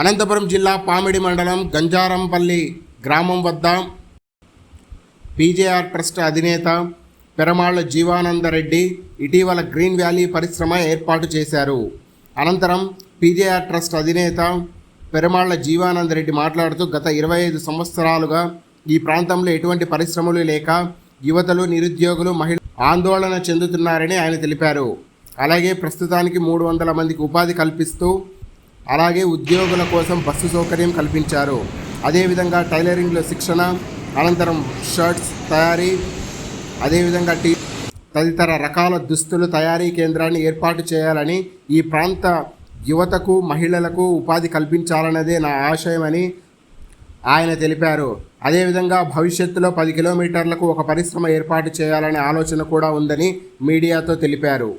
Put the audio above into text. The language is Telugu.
అనంతపురం జిల్లా పామిడి మండలం గంజారంపల్లి గ్రామం వద్ద పీజేఆర్ ట్రస్ట్ అధినేత పెరమాళ్ల జీవానందరెడ్డి ఇటీవల గ్రీన్ వ్యాలీ పరిశ్రమ ఏర్పాటు చేశారు. అనంతరం పీజేఆర్ ట్రస్ట్ అధినేత పెరమాళ్ల జీవానందరెడ్డి మాట్లాడుతూ గత 25 సంవత్సరాలుగా ఈ ప్రాంతంలో ఎటువంటి పరిశ్రమలు లేక యువతలు, నిరుద్యోగులు, మహిళలు ఆందోళన చెందుతున్నారని ఆయన తెలిపారు. అలాగే ప్రస్తుతానికి 300 మందికి ఉపాధి కల్పిస్తూ అలాగే ఉద్యోగుల కోసం బస్సు సౌకర్యం కల్పించారు. అదేవిధంగా టైలరింగ్లో శిక్షణ, అనంతరం షర్ట్స్ తయారీ, అదేవిధంగా తదితర రకాల దుస్తులు తయారీ కేంద్రాన్ని ఏర్పాటు చేయాలని, ఈ ప్రాంత యువతకు, మహిళలకు ఉపాధి కల్పించాలన్నదే నా ఆశయమని ఆయన తెలిపారు. అదేవిధంగా భవిష్యత్తులో 10 కిలోమీటర్లకు ఒక పరిశ్రమ ఏర్పాటు చేయాలనే ఆలోచన కూడా ఉందని మీడియాతో తెలిపారు.